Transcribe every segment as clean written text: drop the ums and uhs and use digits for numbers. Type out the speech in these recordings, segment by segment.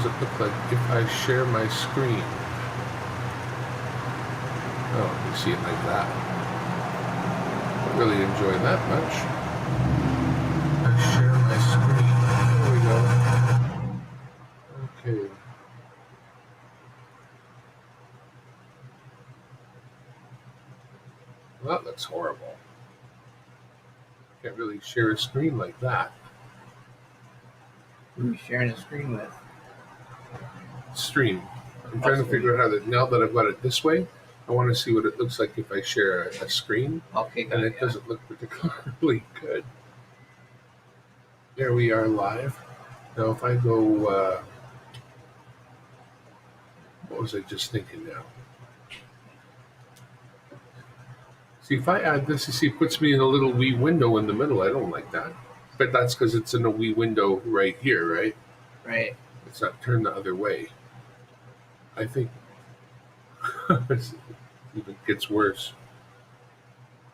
it look like if I share my screen? Oh, you see it like that. Don't really enjoy that much. I share my screen. There we go. Okay. Well, that looks horrible. Can't really share a screen like that. Who are you sharing a screen with? Stream. I'm trying to figure out how to, now that I've got it this way, I want to see what it looks like if I share a screen. Okay, good, and it doesn't look particularly good. There we are live. Now if I go, what was I just thinking now? See, if I add this, you see, it puts me in a little wee window in the middle. I don't like that. But that's because it's in a wee window right here, right? Right. It's not turned the other way. I think it even gets worse.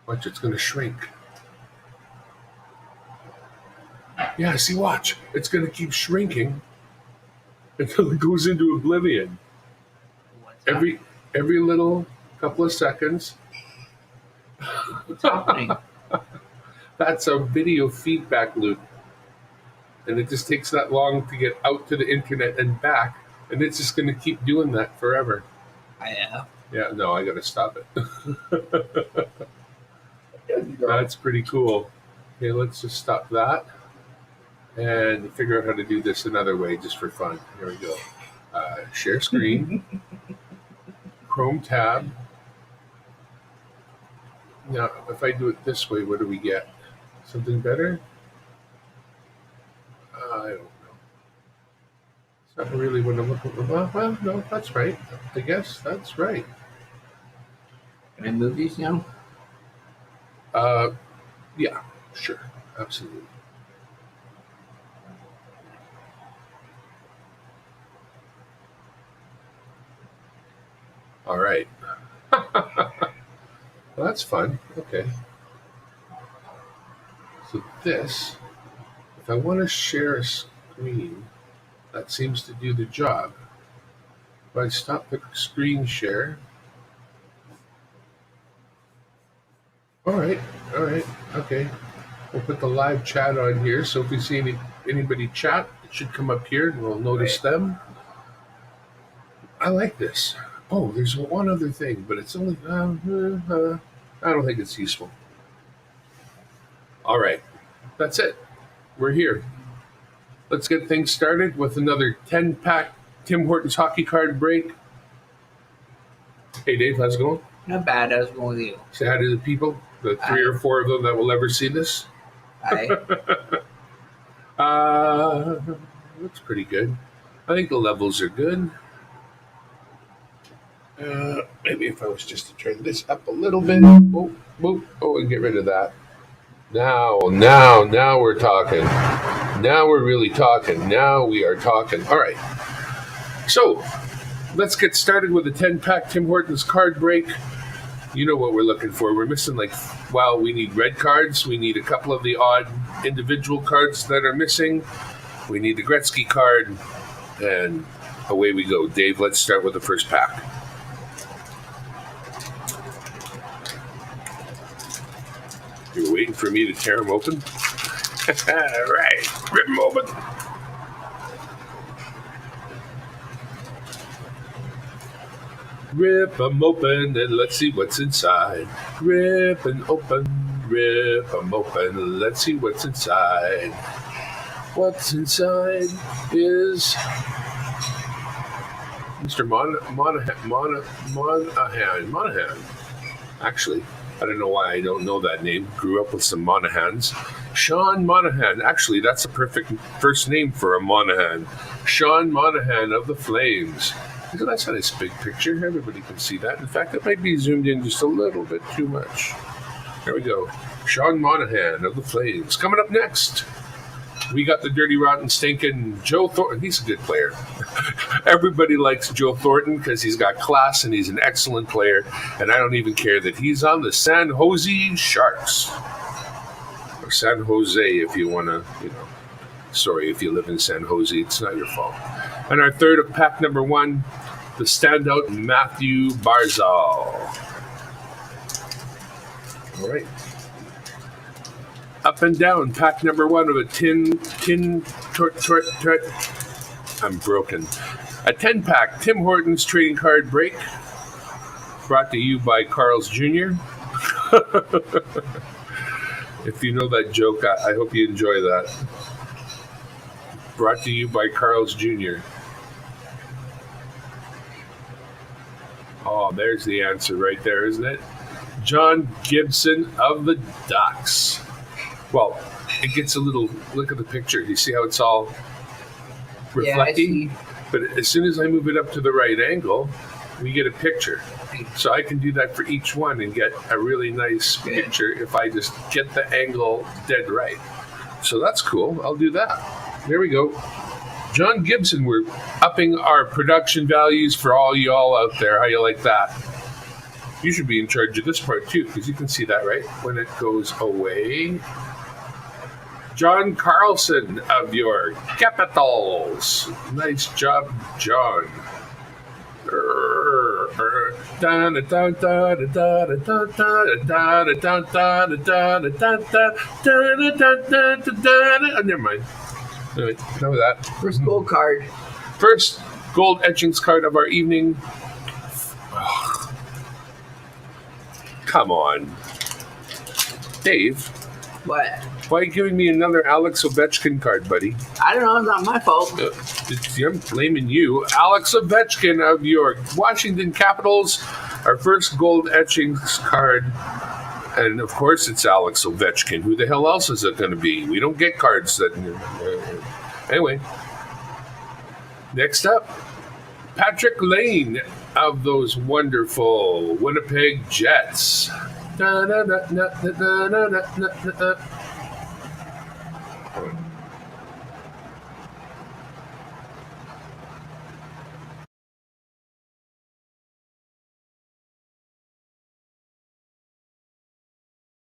Watch, it's going to shrink. Yeah, see, watch. It's going to keep shrinking until it goes into oblivion. Every little couple of seconds. What's happening? That's a video feedback loop. And it just takes that long to get out to the internet and back. And it's just going to keep doing that forever. Yeah. Yeah, no, I got to stop it. That's pretty cool. Okay, let's just stop that and figure out how to do this another way just for fun. Here we go. Share screen. Chrome tab. Now, if I do it this way, what do we get? Something better? I don't know. It's not really what I'm looking for. Well, no, that's right. I guess that's right. Can I move these now? Yeah, sure. Absolutely. All right. Well, that's fun. Okay. So this, if I want to share a screen, that seems to do the job. If I stop the screen share. All right. Okay. We'll put the live chat on here. So if we see anybody chat, it should come up here and we'll notice them. I like this. Oh, there's one other thing, but it's only, I don't think it's useful. All right. That's it. We're here. Let's get things started with another 10-pack Tim Hortons hockey card break. Hey, Dave, how's it going? Not bad. How's it going with you? Say hi to the people, the 3 or 4 of them that will ever see this. Hi. Looks pretty good. I think the levels are good. Maybe if I was just to turn this up a little bit. Oh, and get rid of that. Now we're talking. Now we're really talking. Now we are talking. All right. So let's get started with a 10-pack Tim Hortons card break. You know what we're looking for. We're missing we need red cards. We need a couple of the odd individual cards that are missing. We need the Gretzky card. And away we go. Dave, let's start with the first pack. You're waiting for me to tear them open? All right, rip them open. Rip them open and let's see what's inside. Rip and open, rip them open. Let's see what's inside. What's inside is Mr. Monahan. Actually, I don't know why I don't know that name. Grew up with some Monahans. Sean Monahan. Actually, that's a perfect first name for a Monahan. Sean Monahan of the Flames. So that's a nice big picture. Everybody can see that. In fact, it might be zoomed in just a little bit too much. There we go. Sean Monahan of the Flames. Coming up next, we got the dirty, rotten, stinking Joe Thornton. He's a good player. Everybody likes Joe Thornton because he's got class and he's an excellent player. And I don't even care that he's on the San Jose Sharks. Or San Jose if you want to, Sorry if you live in San Jose. It's not your fault. And our third of pack number 1, the standout Matthew Barzal. All right. Up and down, pack number 1 of a I'm broken. A 10-pack Tim Hortons trading card break, brought to you by Carl's Jr. If you know that joke, I hope you enjoy that. Brought to you by Carl's Jr. Oh, there's the answer right there, isn't it? John Gibson of the Ducks. Well, it gets a little, look at the picture. You see how it's all reflecting? Yeah, but as soon as I move it up to the right angle, we get a picture. So I can do that for each one and get a really nice picture if I just get the angle dead right. So that's cool. I'll do that. There we go. John Gibson, we're upping our production values for all y'all out there. How you like that? You should be in charge of this part too, because you can see that, right? When it goes away. John Carlson of your Capitals. Nice job, John. Never mind. Anyway, know that. First gold card. First gold etchings card of our evening. Oh. Come on. Dave. What? Why are you giving me another Alex Ovechkin card, buddy? I don't know. It's not my fault. I'm blaming you. Alex Ovechkin of your Washington Capitals. Our first gold etchings card. And, of course, it's Alex Ovechkin. Who the hell else is it going to be? We don't get cards that... Anyway. Next up, Patrick Lane of those wonderful Winnipeg Jets.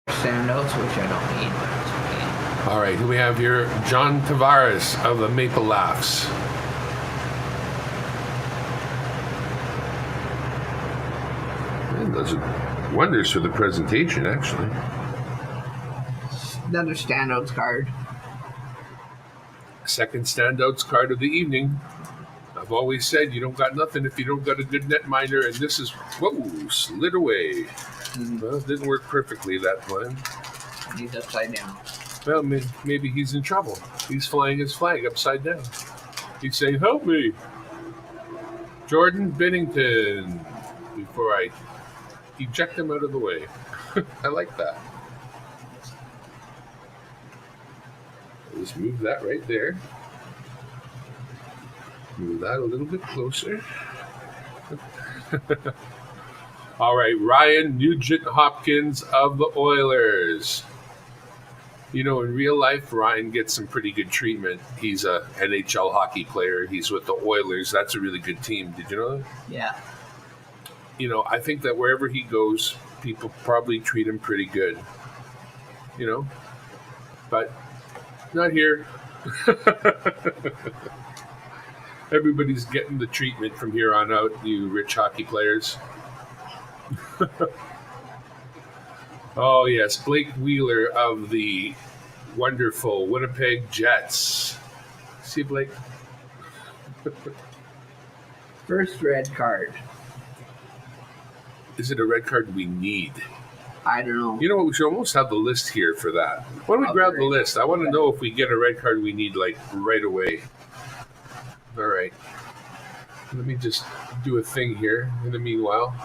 Standouts, which I don't need, but it's okay. All right, who we have here? John Tavares of the Maple Laughs. That does wonders for the presentation, actually. Another standouts card. Second standouts card of the evening. I've always said you don't got nothing if you don't got a good netminder, and this is, whoa, slid away. Well, it didn't work perfectly, that plan. He's upside down. Well, maybe he's in trouble. He's flying his flag upside down. He's saying, help me. Jordan Binnington. Before I eject him out of the way. I like that. Let's move that right there. Move that a little bit closer. All right, Ryan Nugent-Hopkins of the Oilers. You know, in real life, Ryan gets some pretty good treatment. He's a NHL hockey player. He's with the Oilers. That's a really good team. Did you know that? Yeah. You know, I think that wherever he goes, people probably treat him pretty good. You know? But not here. Everybody's getting the treatment from here on out, you rich hockey players. Oh, yes, Blake Wheeler of the wonderful Winnipeg Jets. See, Blake? First red card. Is it a red card we need? I don't know. You know what? We should almost have the list here for that. Why don't we grab the list? I want to know if we get a red card we need, like, right away. All right. Let me just do a thing here in the meanwhile.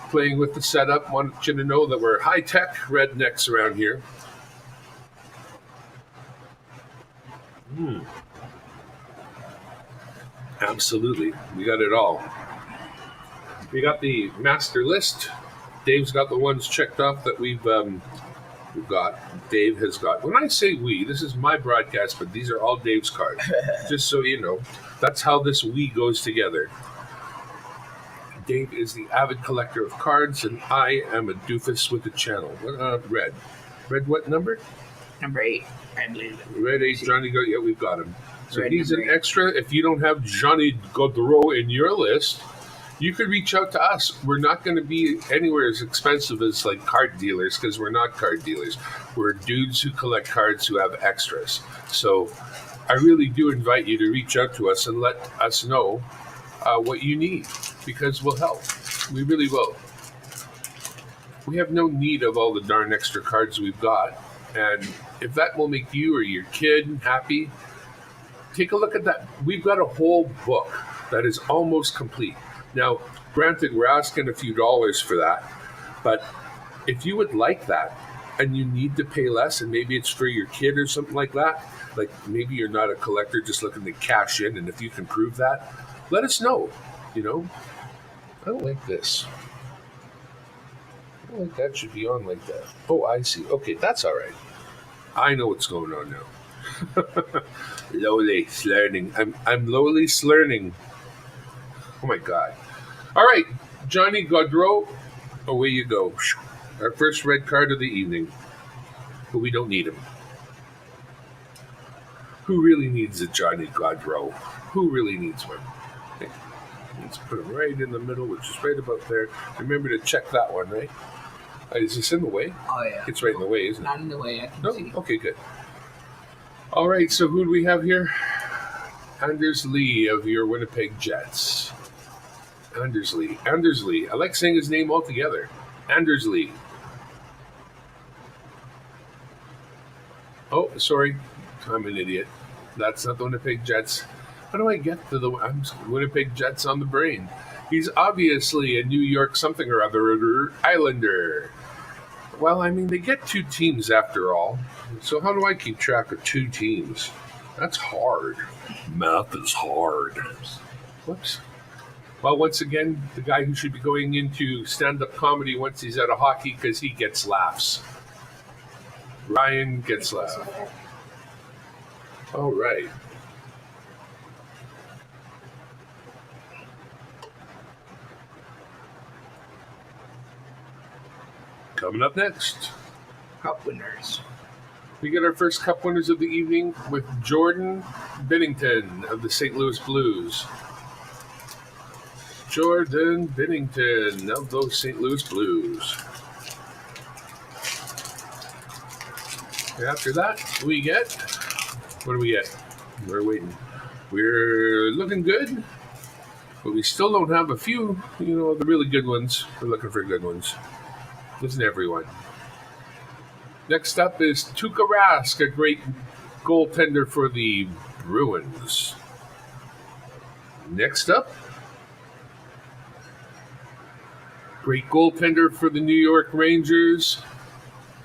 Playing with the setup. Want you to know that we're high-tech rednecks around here. Absolutely. We got it all. We got the master list. Dave's got the ones checked off that we've got. Dave has got. When I say we, this is my broadcast, but these are all Dave's cards. Just so you know. That's how this we goes together. Dave is the avid collector of cards, and I am a doofus with the channel. Red. Red what number? Number 8, I believe it. Red 8, Johnny go. Yeah, we've got him. So Red he's an and gray. extra. If you don't have Johnny Gaudreau in your list, you could reach out to us. We're not going to be anywhere as expensive as like card dealers because we're not card dealers. We're dudes who collect cards who have extras. So I really do invite you to reach out to us and let us know what you need because we'll help. We really will. We have no need of all the darn extra cards we've got. And if that will make you or your kid happy, take a look at that. We've got a whole book that is almost complete. Now, granted, we're asking a few dollars for that, but if you would like that and you need to pay less and maybe it's for your kid or something like that, like maybe you're not a collector just looking to cash in, and if you can prove that, let us know, I don't like this. I don't like that should be on like that. Oh, I see. Okay, that's all right. I know what's going on now. Lowly slurning. I'm lowly slurning. Oh my God. All right, Johnny Gaudreau, away you go. Our first red card of the evening. But we don't need him. Who really needs a Johnny Gaudreau? Who really needs one? Okay. Let's put him right in the middle, which is right about there. Remember to check that one, right? Is this in the way? Oh, yeah. It's right in the way, isn't it? Not in the way, I can No? see. Okay, good. All right, so who do we have here? Anders Lee of your Winnipeg Jets. Anders Lee. Anders Lee. I like saying his name all together. Anders Lee. Oh, sorry. I'm an idiot. That's not the Winnipeg Jets. How do I get to the Winnipeg Jets on the brain? He's obviously a New York something or other Islander. Well, I mean, they get two teams after all. So how do I keep track of two teams? That's hard. Math is hard. Whoops. Well, once again, the guy who should be going into stand-up comedy once he's out of hockey because he gets laughs. Ryan gets laughs. All right. Coming up next, Cup winners. we get our first Cup winners of the evening with Jordan Binnington of the St. Louis Blues. Jordan Binnington of those St. Louis Blues. After that, we get... What do we get? We're waiting. We're looking good, but we still don't have a few, the really good ones. We're looking for good ones. Isn't everyone? Next up is Tuukka Rask, a great goaltender for the Bruins. Next up, great goaltender for the New York Rangers,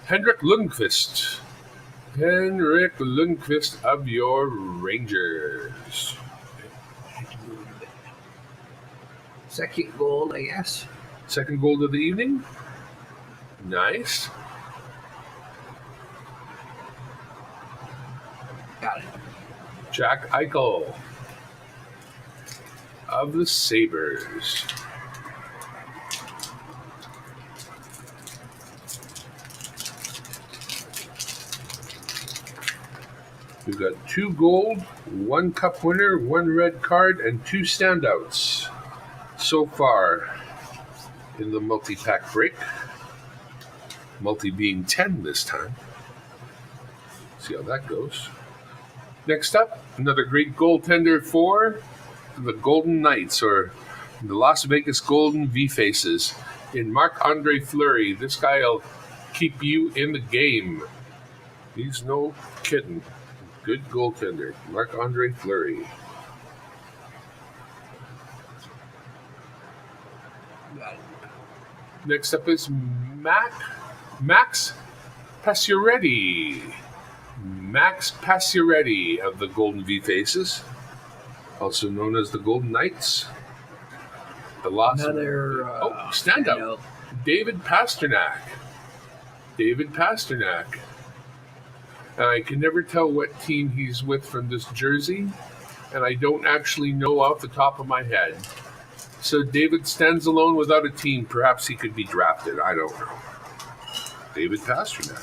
Henrik Lundqvist. Henrik Lundqvist of your Rangers. Second goal, I guess. Second goal of the evening. Nice. Got it. Jack Eichel of the Sabres. We've got 2 gold, 1 cup winner, 1 red card, and 2 standouts so far in the multi-pack break. Multi being 10 this time. See how that goes. Next up, another great goaltender for the Golden Knights, or the Las Vegas Golden V-Faces, in Marc-Andre Fleury. This guy will keep you in the game. He's no kidding. Good goaltender, Marc-Andre Fleury. Got it. Next up is Max Pacioretty. Max Pacioretty of the Golden V-Faces, also known as the Golden Knights. The loss Another standout. David Pastrnak. David Pastrnak. I can never tell what team he's with from this jersey, and I don't actually know off the top of my head. So David stands alone without a team. Perhaps he could be drafted. I don't know. David Pastrnak.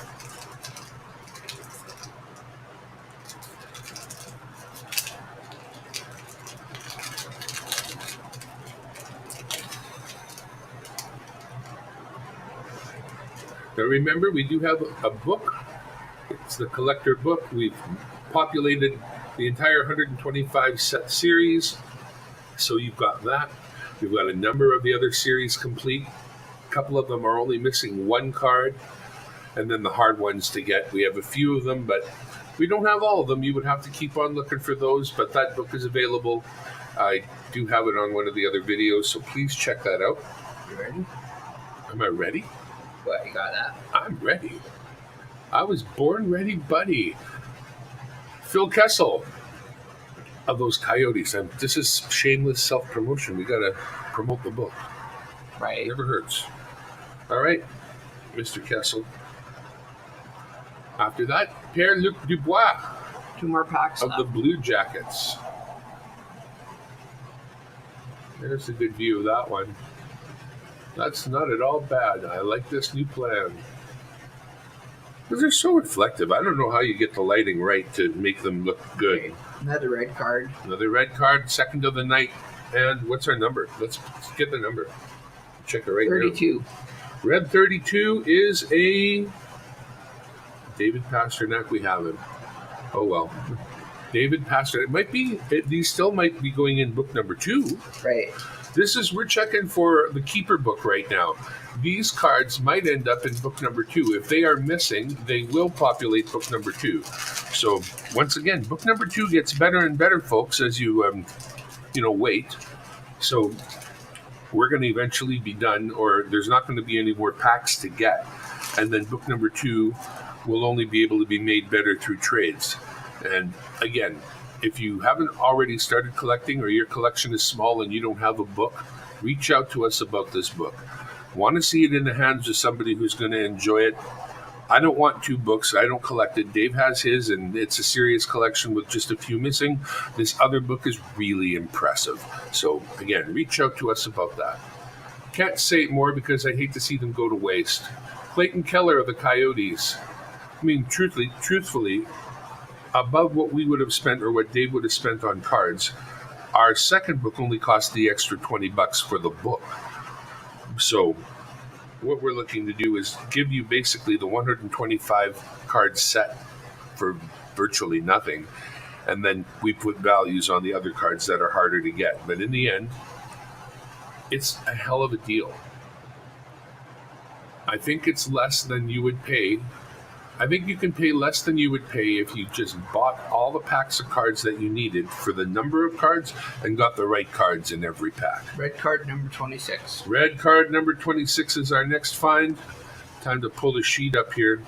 Now remember, we do have a book. It's the collector book. We've populated the entire 125 set series. So you've got that. We've got a number of the other series complete. A couple of them are only missing one card, and then the hard ones to get. We have a few of them, but we don't have all of them. You would have to keep on looking for those, but that book is available. I do have it on one of the other videos, so please check that out. You ready? Am I ready? What, you got that? I'm ready. I was born ready, buddy. Phil Kessel of those Coyotes. This is shameless self-promotion. We got to promote the book. Right. It never hurts. All right, Mr. Kessel. After that, Pierre-Luc Dubois 2 more packs of left. the Blue Jackets. There's a good view of that one. That's not at all bad. I like this new plan. Because they're so reflective. I don't know how you get the lighting right to make them look good. Okay, another red card. Another red card, second of the night. And what's our number? Let's get the number. Check it right 32. now. Red 32 is a David Pasternak. We have him. Oh, well. David Pasternak. It might be, these still might be going in book number 2. Right. We're checking for the keeper book right now. These cards might end up in book number 2. If they are missing, they will populate book number 2. So once again, book number 2 gets better and better, folks, as you wait. So we're going to eventually be done, or there's not going to be any more packs to get. And then book number 2 will only be able to be made better through trades. And again, if you haven't already started collecting, or your collection is small and you don't have a book, reach out to us about this book. Want to see it in the hands of somebody who's going to enjoy it. I don't want 2 books. I don't collect it. Dave has his, and it's a serious collection with just a few missing. This other book is really impressive. So again, reach out to us about that. Can't say more because I hate to see them go to waste. Clayton Keller of the Coyotes. I mean, truthfully, above what we would have spent, or what Dave would have spent on cards, our second book only cost the extra $20 for the book. So what we're looking to do is give you basically the 125 card set for virtually nothing, and then we put values on the other cards that are harder to get. But in the end, it's a hell of a deal. I think it's less than you would pay. I think you can pay less than you would pay if you just bought all the packs of cards that you needed for the number of cards and got the right cards in every pack. Red card number 26. Red card number 26 is our next find. Time to pull the sheet up here.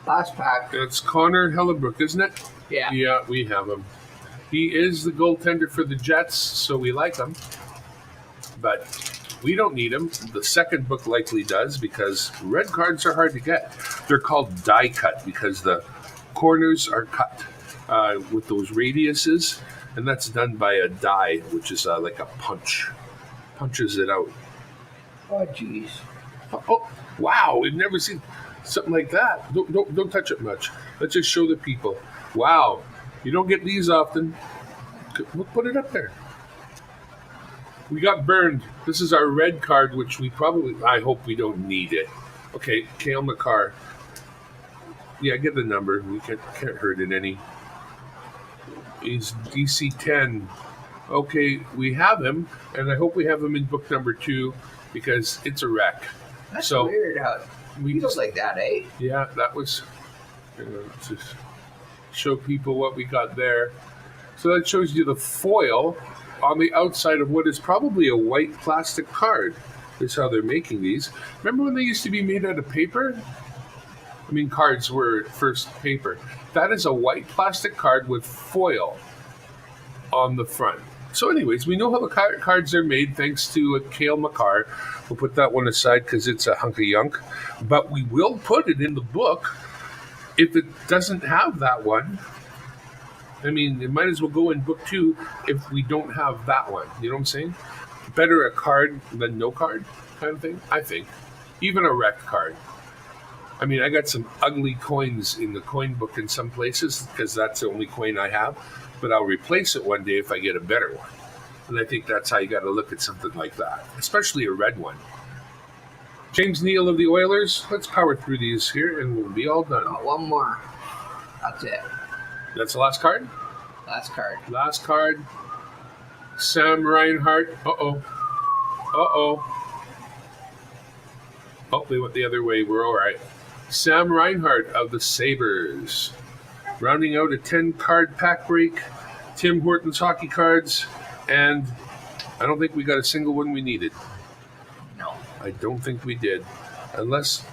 Last pack. It's Connor Hellebrook, isn't it? Yeah. Yeah, we have him. He is the goaltender for the Jets, so we like him. But we don't need him. The second book likely does, because red cards are hard to get. They're called die cut because the corners are cut with those radiuses, and that's done by a die, which is like a punch. Punches it out. Oh, jeez. Oh, wow. We've never seen something like that. Don't touch it much. Let's just show the people. Wow. You don't get these often. We'll put it up there. We got burned. This is our red card, which I hope we don't need it. Okay, Cale Makar. Yeah, get the number. We can't hurt it any. He's DC 10. Okay, we have him, and I hope we have him in book number 2 because it's a wreck. That's weird how we feels like that, eh? Yeah, that was to show people what we got there. So that shows you the foil on the outside of what is probably a white plastic card. Is how they're making these. Remember when they used to be made out of paper? I mean, cards were at first paper. That is a white plastic card with foil on the front. So anyways, we know how the cards are made thanks to Cale Makar. We'll put that one aside because it's a hunk of yunk. But we will put it in the book if it doesn't have that one. I mean, it might as well go in book 2 if we don't have that one. You know what I'm saying? Better a card than no card kind of thing, I think. Even a wrecked card. I mean, I got some ugly coins in the coin book in some places because that's the only coin I have. But I'll replace it one day if I get a better one. And I think that's how you got to look at something like that, especially a red one. James Neal of the Oilers. Let's power through these here, and we'll be all done. Oh, one more. That's it. That's the last card? Last card. Last card. Sam Reinhart. Uh-oh. Oh, they went the other way. We're all right. Sam Reinhart of the Sabres. Rounding out a 10-card pack break. Tim Hortons hockey cards. And I don't think we got a single one we needed. No. I don't think we did. Unless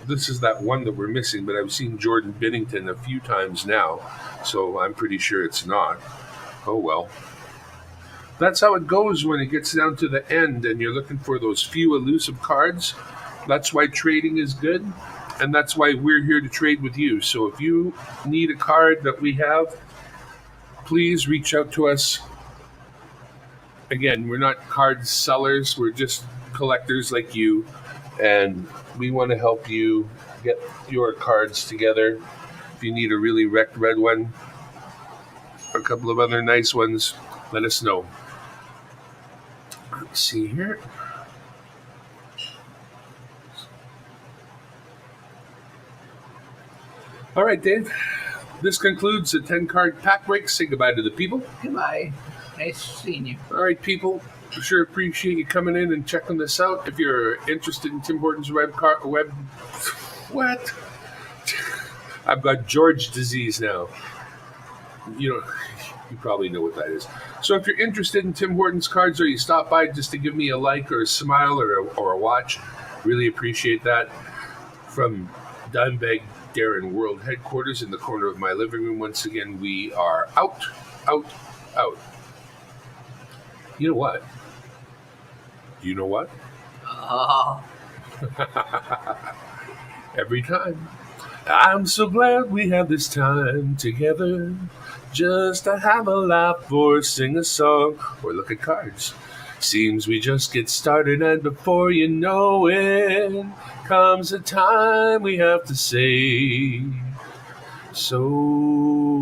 this is that one that we're missing, but I've seen Jordan Binnington a few times now. So I'm pretty sure it's not. Oh, well. That's how it goes when it gets down to the end and you're looking for those few elusive cards. That's why trading is good, and that's why we're here to trade with you. So if you need a card that we have, please reach out to us. Again, we're not card sellers. We're just collectors like you, and we want to help you get your cards together. If you need a really wrecked red one or a couple of other nice ones, let us know. Let's see here. All right, Dave. This concludes the 10-card pack break. Say goodbye to the people. Goodbye. Nice seeing you. All right, people. Sure appreciate you coming in and checking this out. If you're interested in Tim Hortons what? I've got George disease now. You probably know what that is. So if you're interested in Tim Hortons cards, or you stop by just to give me a like or a smile or a watch, really appreciate that. From Dimebag Darren World Headquarters in the corner of my living room, once again, we are out. You know what? You know what? Every time. I'm so glad we have this time together, just to have a laugh or sing a song or look at cards. Seems we just get started, and before you know it, comes a time we have to say so